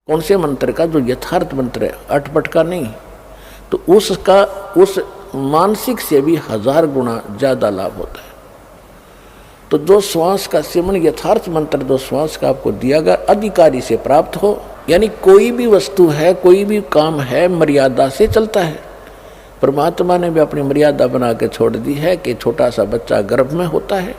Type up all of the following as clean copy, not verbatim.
कौन से मंत्र का? जो यथार्थ मंत्र है, अटपट का नहीं। तो उसका उस मानसिक से भी 1000 गुना ज्यादा लाभ होता है। तो जो श्वास का सेवन, यथार्थ मंत्र जो श्वास का आपको दिया गया अधिकारी से प्राप्त हो, यानी कोई भी वस्तु है, कोई भी काम है, मर्यादा से चलता है। परमात्मा ने भी अपनी मर्यादा बना के छोड़ दी है कि छोटा सा बच्चा गर्भ में होता है,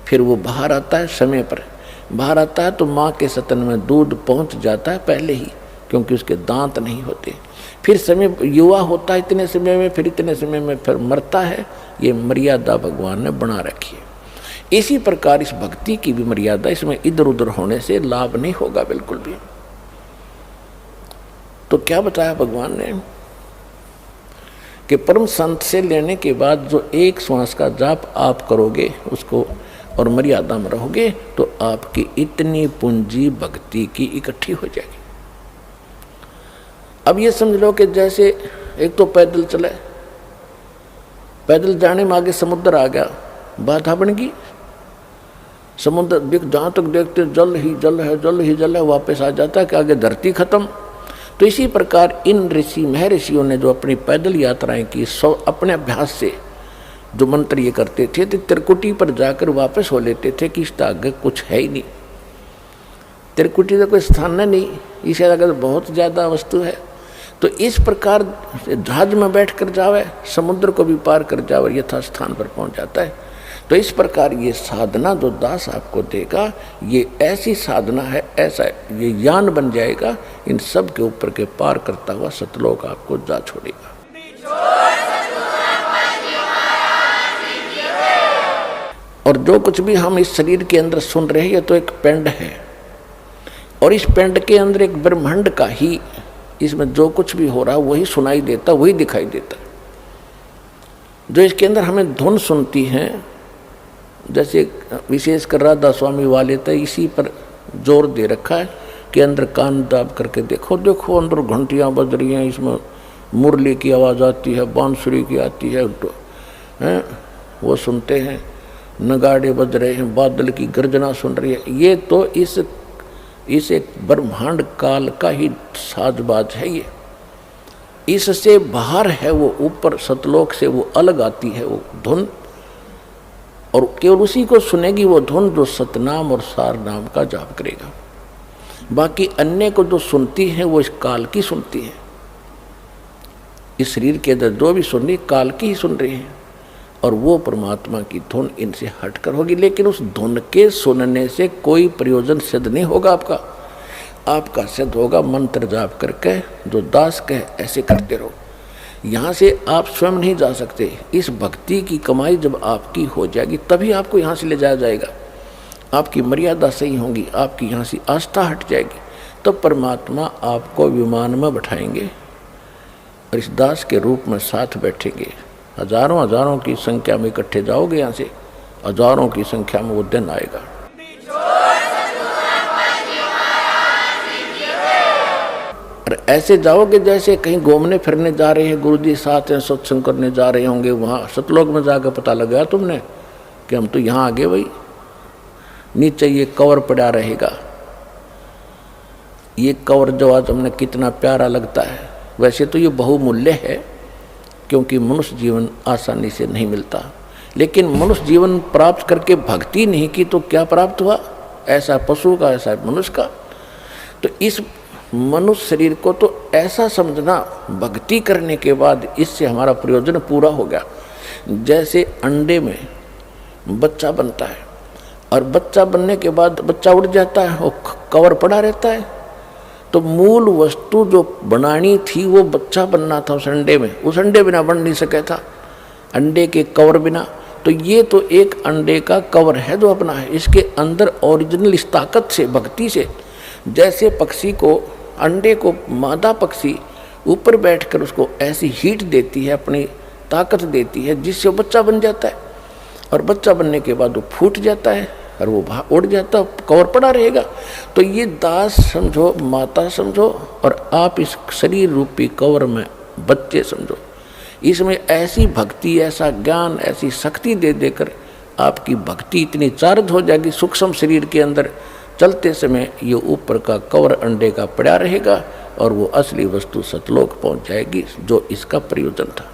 फिर वो बाहर आता है, समय पर बाहर आता है तो माँ के स्तन में दूध पहुँच जाता है पहले ही, क्योंकि उसके दांत नहीं होते। फिर समय युवा होता है इतने समय में, फिर इतने समय में फिर मरता है। ये मर्यादा भगवान ने बना रखी है। इसी प्रकार इस भक्ति की भी मर्यादा, इसमें इधर उधर होने से लाभ नहीं होगा बिल्कुल भी। तो क्या बताया भगवान ने कि परम संत से लेने के बाद जो एक श्वास का जाप आप करोगे उसको और मर्यादा में रहोगे तो आपकी इतनी पूंजी भक्ति की इकट्ठी हो जाएगी। अब ये समझ लो कि जैसे एक तो पैदल चले, पैदल जाने में आगे समुद्र आ गया, बाधा बन गई। समुद्र जहाँ तक देखते जल ही जल है, जल ही जल है, वापस आ जाता है कि आगे धरती खत्म। तो इसी प्रकार इन ऋषि महर्षियों ने जो अपनी पैदल यात्राएं की, अपने अभ्यास से जो मंत्र ये करते थे तो त्रिकुटी पर जाकर वापस हो लेते थे कि इसका आगे कुछ है ही नहीं। त्रिकुटी का कोई स्थान नहीं, इससे आगे बहुत ज़्यादा वस्तु है। तो इस प्रकार जहाज में बैठ कर जावे, समुद्र को भी पार कर जावे, यथा स्थान पर पहुंच जाता है। तो इस प्रकार ये साधना जो दास आपको देगा, ये ऐसी साधना है, ऐसा ये यान बन जाएगा, इन सब के ऊपर के पार करता हुआ सतलोक आपको जा छोड़ेगा। और जो कुछ भी हम इस शरीर के अंदर सुन रहे हैं, ये तो एक पिंड है, और इस पिंड के अंदर एक ब्रह्मांड का ही, इसमें जो कुछ भी हो रहा है वही सुनाई देता, वही दिखाई देता। जो इसके अंदर हमें धुन सुनती हैं, जैसे विशेषकर राधा स्वामी वाले तो इसी पर जोर दे रखा है कि अंदर कान दाब करके देखो, देखो अंदर घंटियाँ बज रही हैं, इसमें मुरली की आवाज़ आती है, बांसुरी की आती है, वो सुनते हैं, नगाड़े बज रहे हैं, बादल की गर्जना सुन रही है। ये तो इस एक ब्रह्मांड काल का ही साजबाज है। ये इससे बाहर है, वो ऊपर सतलोक से वो अलग आती है वो धुन, और केवल उसी को सुनेगी वो धुन जो सतनाम और सार नाम का जाप करेगा। बाकी अन्य को जो सुनती है वो इस काल की सुनती है। इस शरीर के अंदर जो भी सुन रही काल की ही सुन रही है, और वो परमात्मा की धुन इनसे हटकर होगी। लेकिन उस धुन के सुनने से कोई प्रयोजन सिद्ध नहीं होगा आपका। आपका सिद्ध होगा मंत्र जाप करके, जो दास कहे ऐसे करते रहो। यहाँ से आप स्वयं नहीं जा सकते। इस भक्ति की कमाई जब आपकी हो जाएगी तभी आपको यहाँ से ले जाया जाएगा। आपकी मर्यादा सही होगी, आपकी यहाँ से आस्था हट जाएगी, तब परमात्मा आपको विमान में बैठाएंगे और इस दास के रूप में साथ बैठेंगे। हजारों हजारों की संख्या में इकट्ठे जाओगे, यहाँ से हजारों की संख्या में वो दिन आएगा। और ऐसे जाओगे जैसे कहीं घूमने फिरने जा रहे हैं, गुरुजी साथ हैं, सत्संग करने जा रहे होंगे, वहाँ सतलोक में जाकर पता लगा तुमने कि हम तो यहाँ आ गए भाई। नीचे ये कवर पड़ा रहेगा, ये कवर जो आज हमने कितना प्यारा लगता है। वैसे तो ये बहुमूल्य है, क्योंकि मनुष्य जीवन आसानी से नहीं मिलता, लेकिन मनुष्य जीवन प्राप्त करके भक्ति नहीं की तो क्या प्राप्त हुआ? ऐसा पशु का, ऐसा मनुष्य का। तो इस मनुष्य शरीर को तो ऐसा समझना, भक्ति करने के बाद इससे हमारा प्रयोजन पूरा हो गया। जैसे अंडे में बच्चा बनता है और बच्चा बनने के बाद बच्चा उड़ जाता है और कवर पड़ा रहता है, तो मूल वस्तु जो बनानी थी वो बच्चा बनना था उस अंडे में। उस अंडे बिना बन नहीं सके था, अंडे के कवर बिना। तो ये तो एक अंडे का कवर है जो अपना है। इसके अंदर ओरिजिनल इस ताकत से, भक्ति से, जैसे पक्षी को, अंडे को मादा पक्षी ऊपर बैठकर उसको ऐसी हीट देती है, अपनी ताकत देती है, जिससे वो बच्चा बन जाता है। और बच्चा बनने के बाद वो फूट जाता है और वो उड़ जाता, कवर पड़ा रहेगा। तो ये दास समझो, माता समझो, और आप इस शरीर रूपी कवर में बच्चे समझो। इसमें ऐसी भक्ति, ऐसा ज्ञान, ऐसी शक्ति दे देकर आपकी भक्ति इतनी चार्ज हो जाएगी सूक्ष्म शरीर के अंदर चलते समय ये ऊपर का कवर अंडे का पड़ा रहेगा और वो असली वस्तु सतलोक पहुंच जाएगी, जो इसका प्रयोजन था।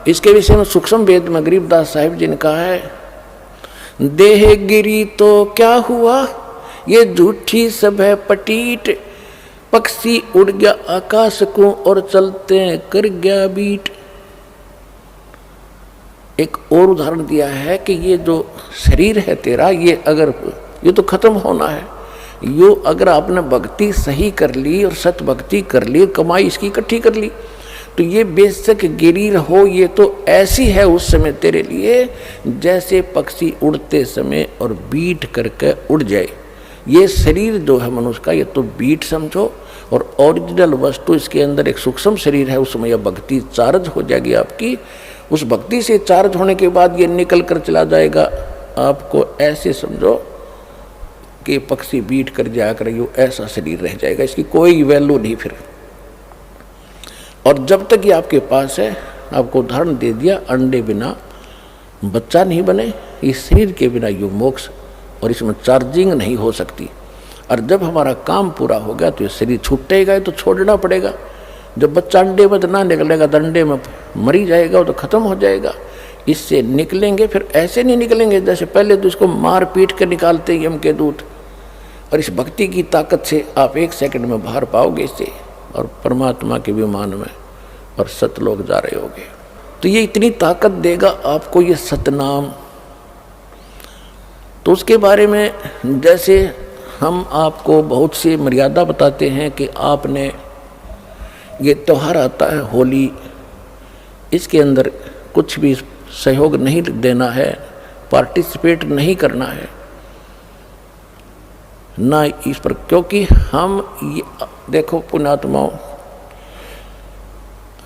इसके विषय में सूक्ष्म वेद में गरीबदास साहिब जी ने कहा है, देह गिरी तो क्या हुआ, ये झूठी सब है पटीट, पक्षी उड़ गया आकाश को और चलते कर गया बीट। एक और उदाहरण दिया है कि ये जो शरीर है तेरा, ये तो खत्म होना है, यो अगर आपने भक्ति सही कर ली और सत भक्ति कर ली, कमाई इसकी इकट्ठी कर ली, तो ये बेशक गिरी हो, ये तो ऐसी है उस समय तेरे लिए जैसे पक्षी उड़ते समय और बीट करके उड़ जाए। ये शरीर जो है मनुष्य का, ये तो बीट समझो, और ओरिजिनल वस्तु इसके अंदर एक सूक्ष्म शरीर है, उसमें यह भक्ति चार्ज हो जाएगी आपकी। उस भक्ति से चार्ज होने के बाद ये निकल कर चला जाएगा। आपको ऐसे समझो कि पक्षी बीट कर जाया करेगी, ऐसा शरीर रह जाएगा, इसकी कोई वैल्यू नहीं फिर। और जब तक ये आपके पास है, आपको उदाहरण दे दिया, अंडे बिना बच्चा नहीं बने, इस शरीर के बिना यो मोक्ष और इसमें चार्जिंग नहीं हो सकती। और जब हमारा काम पूरा हो गया तो ये शरीर छूटेगा, तो छोड़ना पड़ेगा। जब बच्चा अंडे में ना निकलेगा तो अंडे में मरी जाएगा, तो खत्म हो जाएगा। इससे निकलेंगे, फिर ऐसे नहीं निकलेंगे जैसे पहले तो इसको मार पीट कर निकालते यम के दूत। और इस भक्ति की ताकत से आप 1 सेकंड में बाहर पाओगे इससे, और परमात्मा के विमान में और सतलोक जा रहे होगे। तो ये इतनी ताकत देगा आपको ये सतनाम। तो उसके बारे में जैसे हम आपको बहुत सी मर्यादा बताते हैं कि आपने ये त्यौहार आता है होली, इसके अंदर कुछ भी सहयोग नहीं देना है, पार्टिसिपेट नहीं करना है ना इस पर, क्योंकि हम ये देखो पुण्यात्माओं,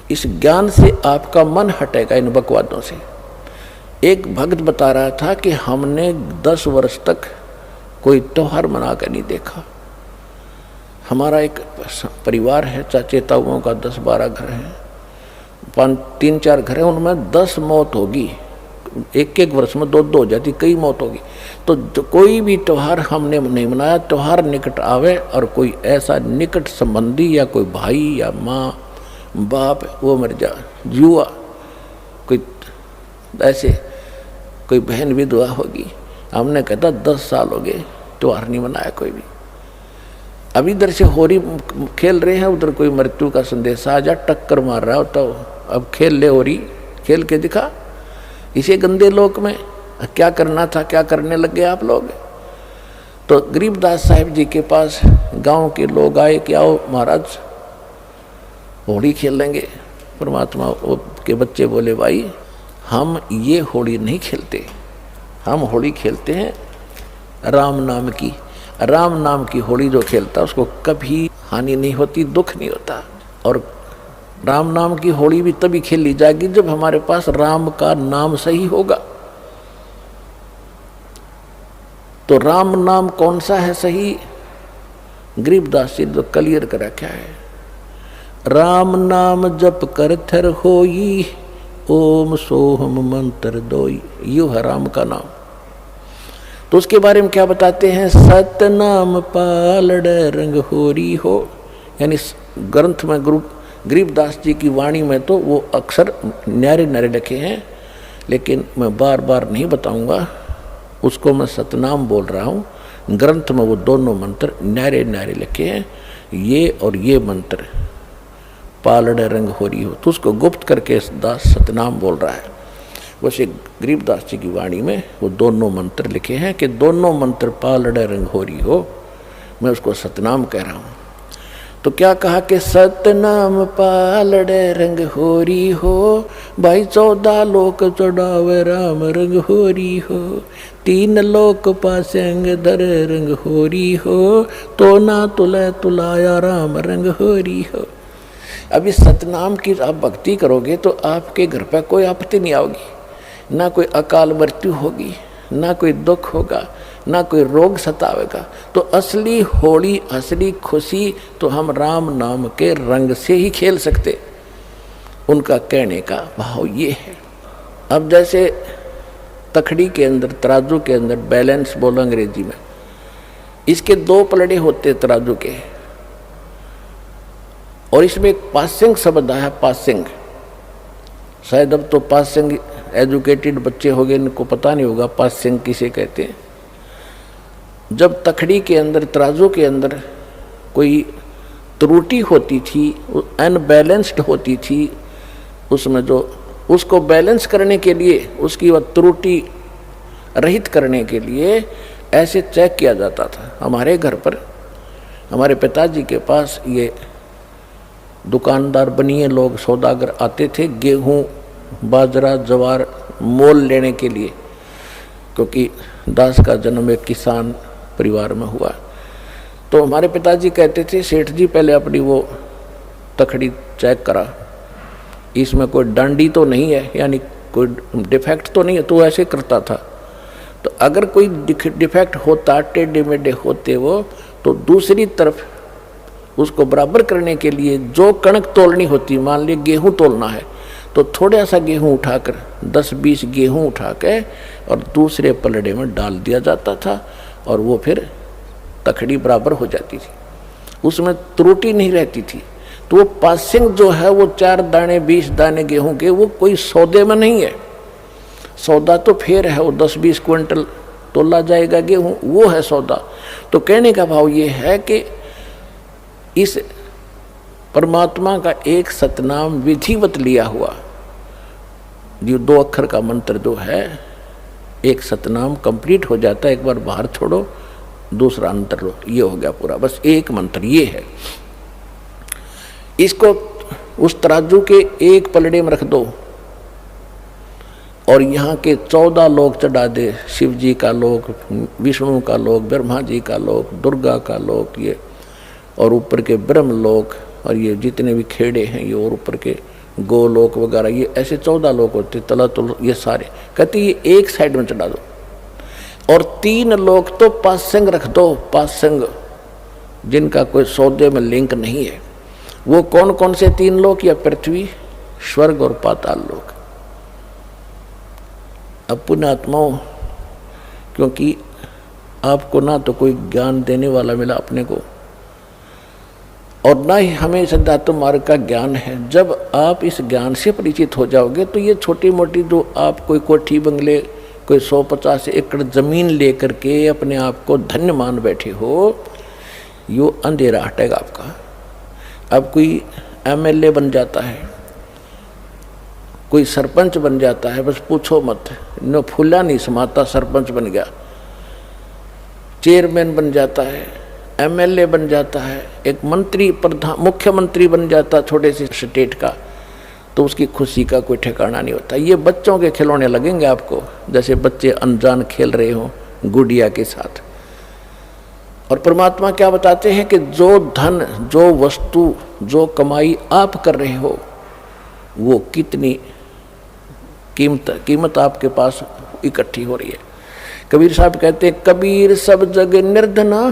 इस ज्ञान से आपका मन हटेगा इन बकवादों से। एक भक्त बता रहा था कि हमने 10 वर्ष तक कोई त्यौहार मना कर नहीं देखा। हमारा एक परिवार है, चाचे ताऊओं का 10-12 घर हैं, 3-4 घर हैं, उनमें 10 मौत होगी, एक वर्ष में 2 हो जाती, कई मौत होगी। तो कोई भी त्यौहार हमने नहीं मनाया। त्यौहार निकट आवे और कोई ऐसा निकट संबंधी या कोई भाई या माँ बाप वो मर जा, जुआ, कोई ऐसे कोई बहन विधवा होगी, हमने कहता 10 साल हो गए त्यौहार नहीं मनाया कोई भी। अब इधर से होरी खेल रहे हैं, उधर कोई मृत्यु का संदेश आ जा, टक्कर मार रहा होता हो, अब खेल ले होरी, खेल के दिखा। इसे गंदे लोक में क्या करना था, क्या करने लग गए आप लोग। तो गरीबदास साहिब जी के पास गांव के लोग आए कि आओ महाराज होली खेल लेंगे। परमात्मा के बच्चे बोले, भाई हम ये होली नहीं खेलते, हम होली खेलते हैं राम नाम की। राम नाम की होली जो खेलता उसको कभी हानि नहीं होती, दुख नहीं होता। और राम नाम की होली भी तभी खेली जाएगी जब हमारे पास राम का नाम सही होगा। तो राम नाम कौन सा है सही? गरीबदास जी तो क्लियर कर रखा है, राम नाम जप कर थर होई, ओम सोहम मंत्र दोई। यू है राम का नाम। तो उसके बारे में क्या बताते हैं, सतनाम पालड़ रंग होरी हो। यानी ग्रंथ में गरीबदास जी की वाणी में तो वो अक्षर न्यारे न्यारे लिखे हैं, लेकिन मैं बार बार नहीं बताऊंगा, उसको मैं सतनाम बोल रहा हूँ। ग्रंथ में वो दोनों मंत्र न्यारे न्यारे लिखे हैं, ये और ये मंत्र पालड़ रंग होरी हो, तो उसको गुप्त करके दास सतनाम बोल रहा है। वैसे गरीबदास जी की वाणी में वो दोनों मंत्र लिखे हैं कि दोनों मंत्र पालड़ रंग होरी हो, मैं उसको सतनाम कह रहा हूँ। तो क्या कहा कि सतनाम पालड़ रंग होरी हो, भाई 14 लोक चढ़ावे राम रंग होरी हो, 3 लोक पासे अंग धर रंग होरी हो, तो ना तुले तुलाया राम रंग होरी हो। अब इस सतनाम की आप भक्ति करोगे तो आपके घर पर कोई आपत्ति नहीं आओगी, ना कोई अकाल मृत्यु होगी, ना कोई दुख होगा, ना कोई रोग सतावेगा। तो असली होली, असली खुशी तो हम राम नाम के रंग से ही खेल सकते। उनका कहने का भाव ये है। अब जैसे तखड़ी के अंदर, तराजू के अंदर बैलेंस बोलो अंग्रेजी में, इसके 2 पलड़े होते तराजू के, और इसमें एक पासिंग शब्द है, पासिंग। शायद अब तो पासिंग एजुकेटेड बच्चे हो गए, इनको पता नहीं होगा पासिंग किसे कहते हैं। जब तखड़ी के अंदर, तराजू के अंदर कोई त्रुटि होती थी, अनबैलेंस्ड होती थी, उसमें जो उसको बैलेंस करने के लिए, उसकी वह त्रुटि रहित करने के लिए ऐसे चेक किया जाता था। हमारे घर पर, हमारे पिताजी के पास ये दुकानदार बनिए लोग, सौदागर आते थे गेहूं, बाजरा, ज्वार मोल लेने के लिए, क्योंकि दास का जन्म एक किसान परिवार में हुआ। तो हमारे पिताजी कहते थे, सेठ जी पहले अपनी वो तखड़ी चेक करा, इसमें कोई डांडी तो नहीं है, यानी कोई डिफेक्ट तो नहीं है। तो ऐसे करता था। तो अगर कोई डिफेक्ट होता, टेढ़े मेढ़े होते वो, तो दूसरी तरफ उसको बराबर करने के लिए जो कणक तोलनी होती, मान लीजिए गेहूं तोलना है, तो थोड़ा सा गेहूं उठाकर 10-20 गेहूं उठा के और दूसरे पलड़े में डाल दिया जाता था, और वो फिर तखड़ी बराबर हो जाती थी, उसमें त्रुटि नहीं रहती थी। तो वो पासिंग जो है, वो 4 दाने 20 दाने गेहूं के, वो कोई सौदे में नहीं है। सौदा तो फिर है, वो 10-20 क्विंटल तोला जाएगा गेहूं, वो है सौदा। तो कहने का भाव ये है कि इस परमात्मा का एक सतनाम विधिवत लिया हुआ, जो 2 अक्षर का मंत्र जो है, एक सतनाम कंप्लीट हो जाता है। एक बार बाहर छोड़ो, दूसरा अंतर लो, ये हो गया पूरा, बस एक मंत्र ये है। इसको उस तराजू के एक पलड़े में रख दो और यहाँ के 14 लोग चढ़ा दे, शिव जी का लोक, विष्णु का लोक, ब्रह्मा जी का लोक, दुर्गा का लोक, ये और ऊपर के ब्रह्म लोक, और ये जितने भी खेड़े हैं ये, और ऊपर के गोलोक वगैरह, ये ऐसे 14 लोक होते, तलातुल, ये सारे कहते ये एक साइड में चढ़ा दो। और 3 लोक तो पासंग रख दो, पासंग जिनका कोई सौदे में लिंक नहीं है। वो कौन कौन से 3 लोक? या पृथ्वी, स्वर्ग और पाताल लोक। अब पुण्यात्माओं, क्योंकि आपको ना तो कोई ज्ञान देने वाला मिला अपने को, और ना ही हमें सिद्धात्म मार्ग का ज्ञान है। जब आप इस ज्ञान से परिचित हो जाओगे तो ये छोटी मोटी जो आप कोई कोठी बंगले, कोई 150 एकड़ जमीन लेकर के अपने आप को धन्य मान बैठे हो, यो अंधेरा हटेगा आपका। अब कोई एमएलए बन जाता है, कोई सरपंच बन जाता है, बस पूछो मत, न फूला नहीं समाता, सरपंच बन गया, चेयरमैन बन जाता है, एमएलए बन जाता है, एक मंत्री, प्रधान, मुख्यमंत्री बन जाता छोटे से स्टेट का, तो उसकी खुशी का कोई ठिकाना नहीं होता। ये बच्चों के खिलौने लगेंगे आपको, जैसे बच्चे अनजान खेल रहे हो गुड़िया के साथ। और परमात्मा क्या बताते हैं कि जो धन, जो वस्तु, जो कमाई आप कर रहे हो, वो कितनी कीमत आपके पास इकट्ठी हो रही है। कबीर साहब कहते हैं, कबीर सब जग निर्धना,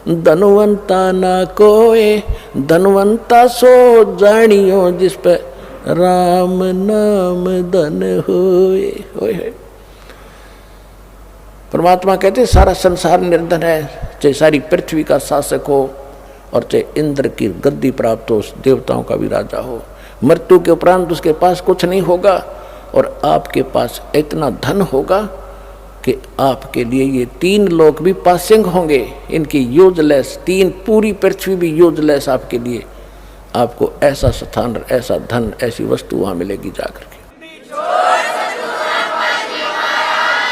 धनवंता ना कोय, धनवंता सो जानियो, जिस पे राम नाम धन होए। होए परमात्मा कहते सारा संसार निर्धन है, चाहे सारी पृथ्वी का शासक हो और चाहे इंद्र की गद्दी प्राप्त हो, देवताओं का भी राजा हो, मृत्यु के उपरांत उसके पास कुछ नहीं होगा, और आपके पास इतना धन होगा कि आपके लिए ये 3 लोक भी पासिंग होंगे, इनकी यूजलेस, 3 पूरी पृथ्वी भी यूजलेस आपके लिए। आपको ऐसा स्थान, ऐसा धन, ऐसी वस्तु वहाँ मिलेगी जाकर के।